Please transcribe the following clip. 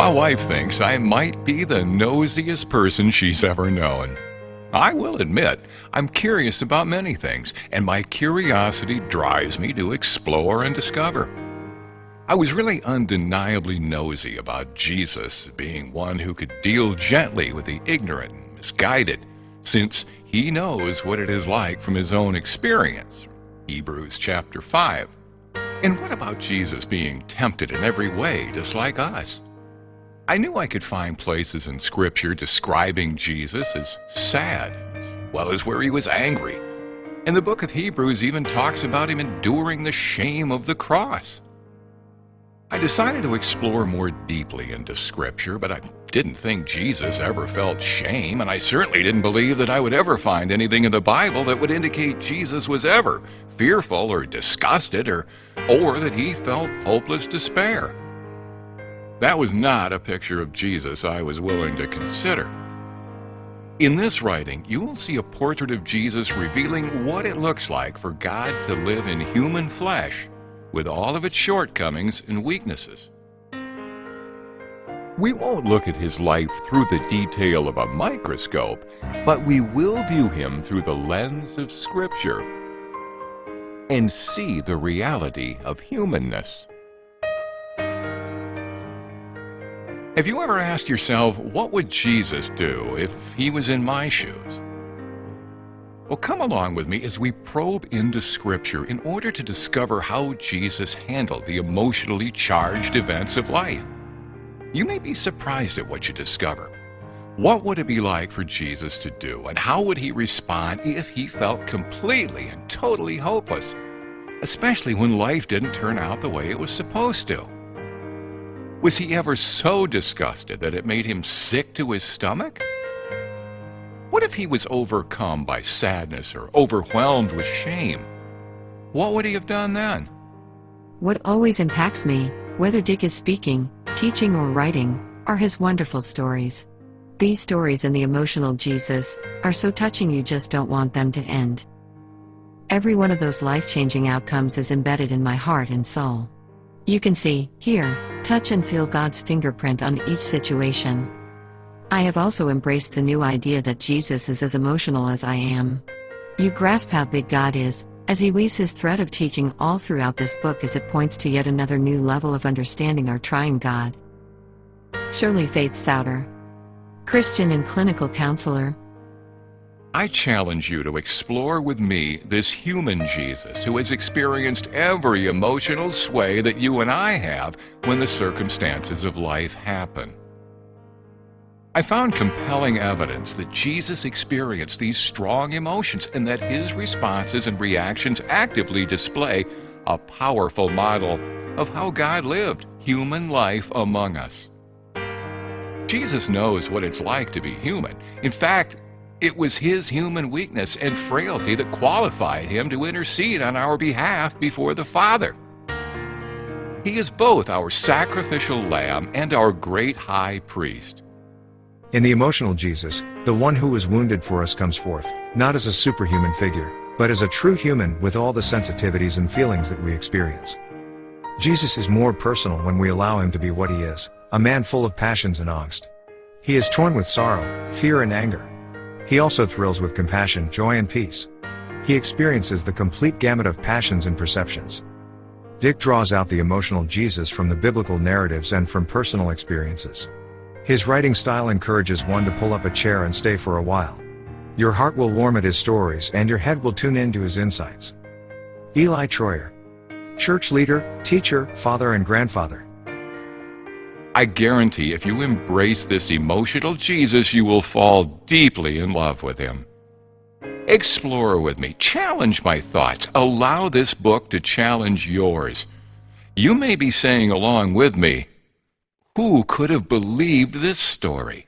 My wife thinks I might be the nosiest person she's ever known. I will admit, I'm curious about many things, and my curiosity drives me to explore and discover. I was really undeniably nosy about Jesus being one who could deal gently with the ignorant and misguided, since he knows what it is like from his own experience. Hebrews chapter 5. And what about Jesus being tempted in every way, just like us? I knew I could find places in Scripture describing Jesus as sad, as well as where he was angry. And the book of Hebrews even talks about him enduring the shame of the cross. I decided to explore more deeply into Scripture, but I didn't think Jesus ever felt shame, and I certainly didn't believe that I would ever find anything in the Bible that would indicate Jesus was ever fearful or disgusted or that he felt hopeless despair. That was not a picture of Jesus I was willing to consider. In this writing, you will see a portrait of Jesus revealing what it looks like for God to live in human flesh with all of its shortcomings and weaknesses. We won't look at his life through the detail of a microscope, but we will view him through the lens of Scripture and see the reality of humanness. Have you ever asked yourself, what would Jesus do if he was in my shoes? Well, come along with me as we probe into Scripture in order to discover how Jesus handled the emotionally charged events of life. You may be surprised at what you discover. What would it be like for Jesus to do, and how would he respond if he felt completely and totally hopeless, especially when life didn't turn out the way it was supposed to? Was he ever so disgusted that it made him sick to his stomach? What if he was overcome by sadness or overwhelmed with shame? What would he have done then? What always impacts me, whether Dick is speaking, teaching, or writing, are his wonderful stories. These stories and the emotional Jesus are so touching you just don't want them to end. Every one of those life-changing outcomes is embedded in my heart and soul. You can see, hear, touch and feel God's fingerprint on each situation. I have also embraced the new idea that Jesus is as emotional as I am. You grasp how big God is, as he weaves his thread of teaching all throughout this book as it points to yet another new level of understanding our triune God. Shirley Faith Souter, Christian and clinical counselor. I challenge you to explore with me this human Jesus who has experienced every emotional sway that you and I have when the circumstances of life happen. I found compelling evidence that Jesus experienced these strong emotions and that his responses and reactions actively display a powerful model of how God lived human life among us. Jesus knows what it's like to be human. In fact, it was his human weakness and frailty that qualified him to intercede on our behalf before the Father. He is both our sacrificial lamb and our great high priest. In the emotional Jesus, the one who was wounded for us comes forth, not as a superhuman figure, but as a true human with all the sensitivities and feelings that we experience. Jesus is more personal when we allow him to be what he is, a man full of passions and angst. He is torn with sorrow, fear, and anger. He also thrills with compassion, joy, and peace. He experiences the complete gamut of passions and perceptions. Dick draws out the emotional Jesus from the biblical narratives and from personal experiences. His writing style encourages one to pull up a chair and stay for a while. Your heart will warm at his stories and your head will tune in to his insights. Eli Troyer, church leader, teacher, father, and grandfather. I guarantee if you embrace this emotional Jesus, you will fall deeply in love with him. Explore with me, challenge my thoughts, allow this book to challenge yours. You may be saying along with me, who could have believed this story?